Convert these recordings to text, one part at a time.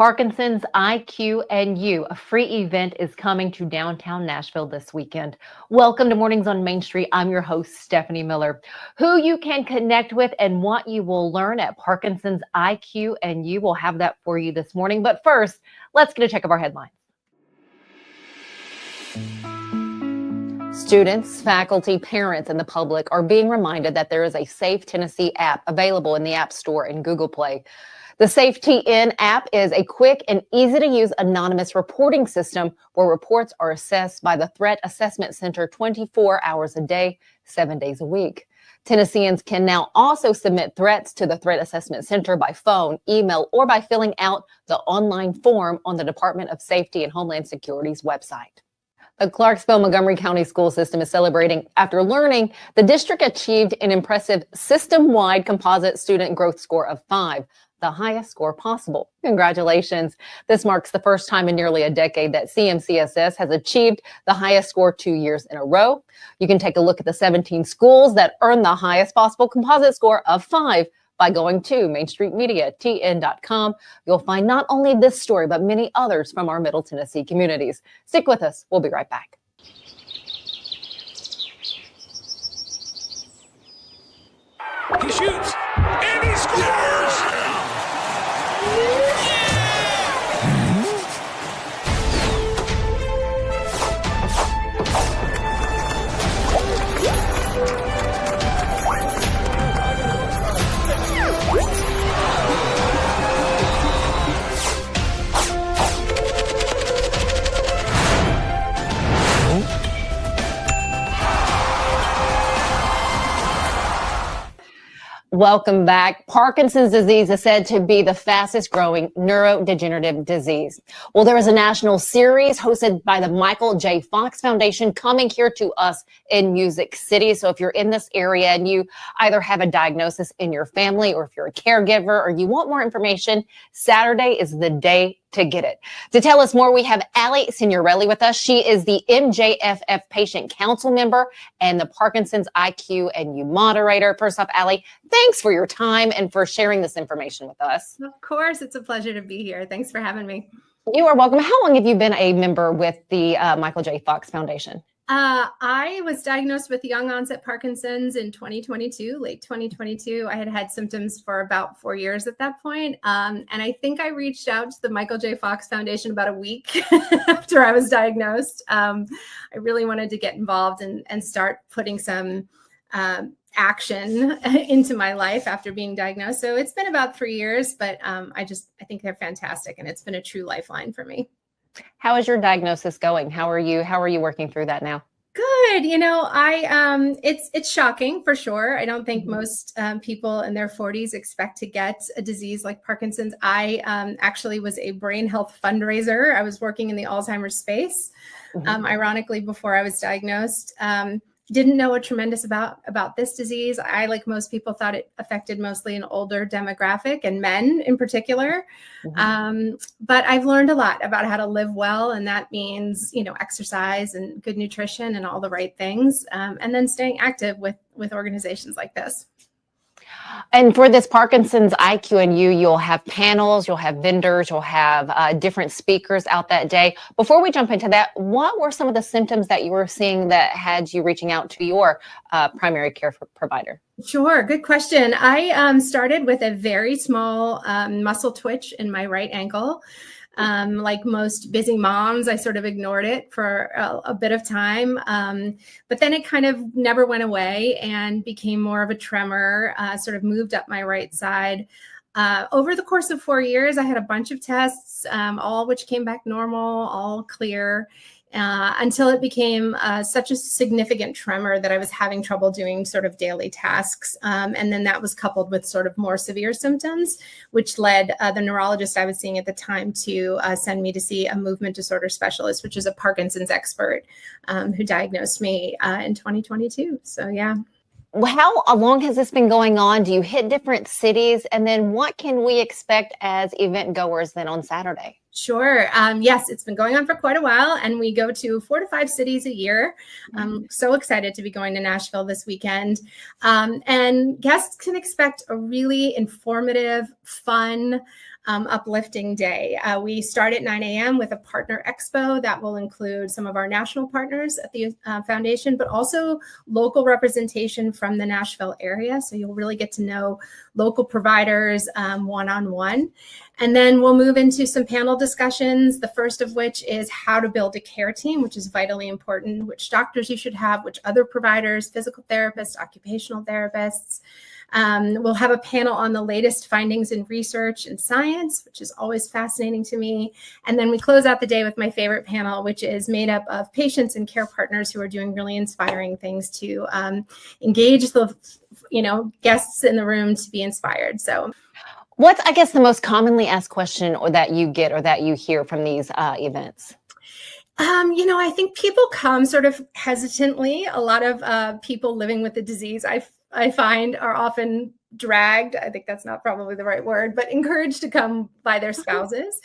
Parkinson's IQ and You, a free event, is coming to downtown Nashville this weekend. Welcome to Mornings on Main Street. I'm your host, Stephanie Miller. Who you can connect with and what you will learn at Parkinson's IQ and You, will have that for you this morning. But first, let's get a check of our headlines. Students, faculty, parents, and the public are being reminded that there is a Safe Tennessee app available in the App Store and Google Play. The Safe TN app is a quick and easy-to-use anonymous reporting system where reports are assessed by the Threat Assessment Center 24 hours a day, 7 days a week. Tennesseans can now also submit threats to the Threat Assessment Center by phone, email, or by filling out the online form on the Department of Safety and Homeland Security's website. The Clarksville-Montgomery County school system is celebrating after learning the district achieved an impressive system-wide composite student growth score of 5. The highest score possible. Congratulations. This marks the first time in nearly a decade that CMCSS has achieved the highest score 2 years in a row. You can take a look at the 17 schools that earned the highest possible composite score of 5 by going to mainstreetmediatn.com. You'll find not only this story, but many others from our Middle Tennessee communities. Stick with us. We'll be right back. He shoots and he scores! Welcome back. Parkinson's disease is said to be the fastest growing neurodegenerative disease. Well, there is a national series hosted by the Michael J. Fox Foundation coming here to us in Music City. So if you're in this area and you either have a diagnosis in your family, or if you're a caregiver, or you want more information, Saturday is the day to get it. To tell us more, we have Allie Signorelli with us. She is the MJFF Patient Council member and the Parkinson's IQ and You moderator. First off, Allie, thanks for your time and for sharing this information with us. Of course, it's a pleasure to be here. Thanks for having me. You are welcome. How long have you been a member with the Michael J. Fox Foundation? I was diagnosed with young onset Parkinson's in 2022, late 2022. I had had symptoms for about 4 years at that point. And I think I reached out to the Michael J. Fox Foundation about a week after I was diagnosed. I really wanted to get involved and start putting some action into my life after being diagnosed. So it's been about 3 years, but I think they're fantastic. And it's been a true lifeline for me. How is your diagnosis going? How are you working through that now? Good. You know, it's shocking for sure. I don't think most people in their 40s expect to get a disease like Parkinson's. I actually was a brain health fundraiser. I was working in the Alzheimer's space, ironically, before I was diagnosed. Didn't know a tremendous about this disease. I, like most people, thought it affected mostly an older demographic and men in particular. But I've learned a lot about how to live well. And that means, exercise and good nutrition and all the right things. And then staying active with organizations like this. And for this Parkinson's IQ and You, you'll have panels, you'll have vendors, you'll have different speakers out that day. Before we jump into that, what were some of the symptoms that you were seeing that had you reaching out to your primary care provider? Sure. Good question. I started with a very small muscle twitch in my right ankle. Like most busy moms, I sort of ignored it for a bit of time. But then it kind of never went away and became more of a tremor, sort of moved up my right side. Over the course of 4 years, I had a bunch of tests, all which came back normal, all clear. Until it became such a significant tremor that I was having trouble doing sort of daily tasks. And then that was coupled with sort of more severe symptoms, which led the neurologist I was seeing at the time to send me to see a movement disorder specialist, which is a Parkinson's expert who diagnosed me in 2022. So, yeah. How long has this been going on? Do you hit different cities? And then what can we expect as event goers then on Saturday? Sure. Yes, it's been going on for quite a while, and we go to 4 to 5 cities a year. I'm so excited to be going to Nashville this weekend. And guests can expect a really informative, fun, uplifting day. We start at 9 a.m. with a partner expo that will include some of our national partners at the foundation, but also local representation from the Nashville area. So you'll really get to know local providers one-on-one. And then we'll move into some panel discussions, the first of which is how to build a care team, which is vitally important, which doctors you should have, which other providers, physical therapists, occupational therapists. We'll have a panel on the latest findings in research and science, which is always fascinating to me. And then we close out the day with my favorite panel, which is made up of patients and care partners who are doing really inspiring things to engage the guests in the room to be inspired. So what's, I guess, the most commonly asked question or that you get or that you hear from these events? I think people come sort of hesitantly. A lot of people living with the disease, I find, are often dragged. I think that's not probably the right word, but encouraged to come by their spouses.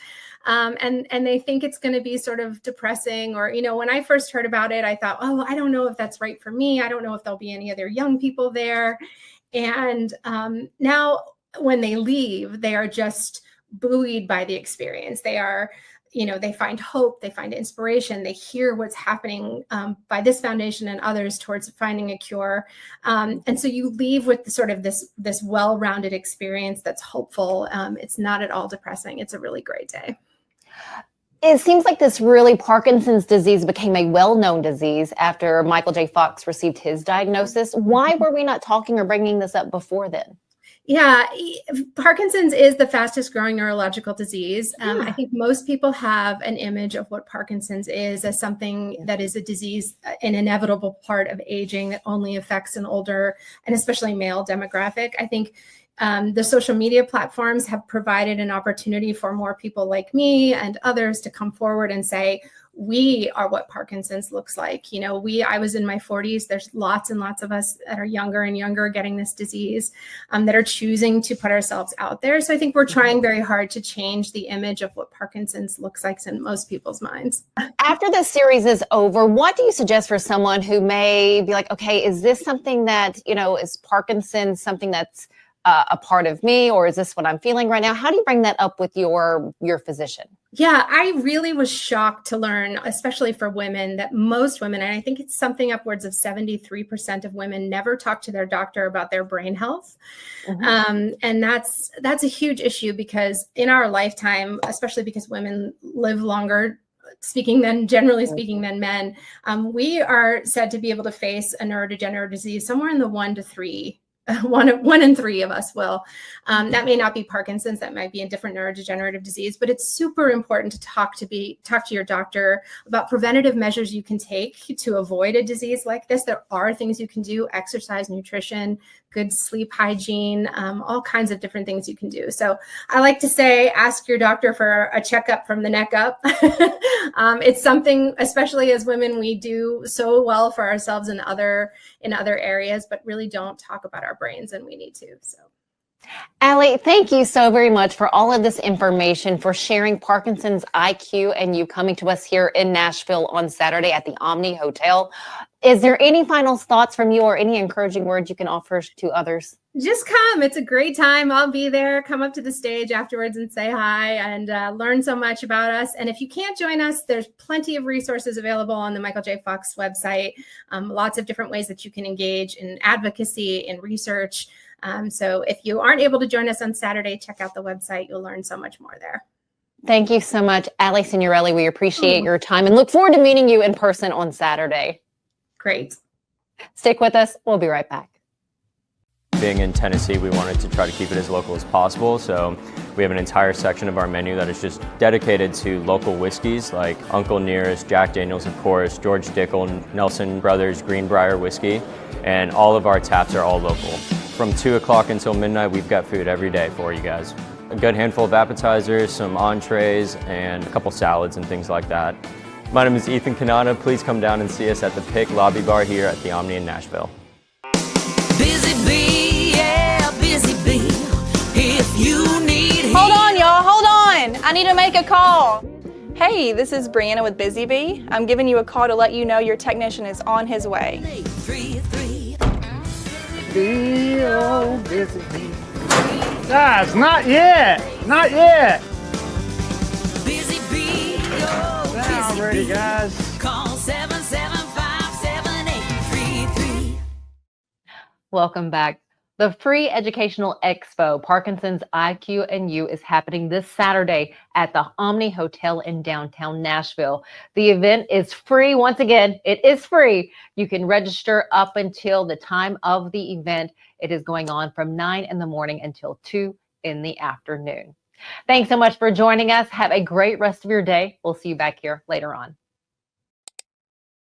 And they think it's going to be sort of depressing. Or, when I first heard about it, I thought, oh, I don't know if that's right for me. I don't know if there'll be any other young people there. And now when they leave, they are just buoyed by the experience. They are, they find hope, they find inspiration, they hear what's happening by this foundation and others towards finding a cure. And so you leave with sort of this well-rounded experience that's hopeful. It's not at all depressing. It's a really great day. It seems like Parkinson's disease became a well-known disease after Michael J. Fox received his diagnosis. Why were we not talking or bringing this up before then? Yeah, Parkinson's is the fastest growing neurological disease. I think most people have an image of what Parkinson's is as something that is a disease, an inevitable part of aging that only affects an older and especially male demographic. I think the social media platforms have provided an opportunity for more people like me and others to come forward and say, we are what Parkinson's looks like. I was in my 40s. There's lots and lots of us that are younger and younger getting this disease that are choosing to put ourselves out there. So I think we're trying very hard to change the image of what Parkinson's looks like in most people's minds. After this series is over, what do you suggest for someone who may be like, okay, is this something that, is Parkinson's something that's a part of me, or is this what I'm feeling right now? How do you bring that up with your physician? Yeah, I really was shocked to learn, especially for women, that most women, and I think it's something upwards of 73% of women, never talk to their doctor about their brain health. Mm-hmm. And that's a huge issue because in our lifetime, especially because women live longer, generally speaking than men, we are said to be able to face a neurodegenerative disease somewhere in the 1 to 3. One in 3 of us will. That may not be Parkinson's, that might be a different neurodegenerative disease, but it's super important to talk to your doctor about preventative measures you can take to avoid a disease like this. There are things you can do: exercise, nutrition, good sleep hygiene, all kinds of different things you can do. So I like to say, ask your doctor for a checkup from the neck up. It's something, especially as women, we do so well for ourselves in other areas, but really don't talk about our brains, and we need to. So, Allie, thank you so very much for all of this information, for sharing Parkinson's IQ and you coming to us here in Nashville on Saturday at the Omni Hotel. Is there any final thoughts from you or any encouraging words you can offer to others? Just come. It's a great time. I'll be there. Come up to the stage afterwards and say hi and learn so much about us. And if you can't join us, there's plenty of resources available on the Michael J. Fox website. Lots of different ways that you can engage in advocacy, in research. So if you aren't able to join us on Saturday, check out the website. You'll learn so much more there. Thank you so much, Allie Signorelli. We appreciate your time and look forward to meeting you in person on Saturday. Great. Stick with us. We'll be right back. Being in Tennessee, we wanted to try to keep it as local as possible, so we have an entire section of our menu that is just dedicated to local whiskeys like Uncle Nearest, Jack Daniels, of course, George Dickel, Nelson Brothers, Greenbrier whiskey, and all of our taps are all local. From 2 o'clock until midnight, we've got food every day for you guys. A good handful of appetizers, some entrees, and a couple salads and things like that. My name is Ethan Kanata. Please come down and see us at the Pick Lobby Bar here at the Omni in Nashville. Busy bee, yeah, busy bee. If you need Hold on, y'all, hold on. I need to make a call. Hey, this is Brianna with Busy Bee. I'm giving you a call to let you know your technician is on his way. 833. Be oh, busy bee. Guys, not yet. Not yet. Busy bee, oh, Now busy ready, bee. guys. Call 775-7833. Welcome back. The free educational expo, Parkinson's IQ and You, is happening this Saturday at the Omni Hotel in downtown Nashville. The event is free. Once again, it is free. You can register up until the time of the event. It is going on from 9 in the morning until 2 in the afternoon. Thanks so much for joining us. Have a great rest of your day. We'll see you back here later on.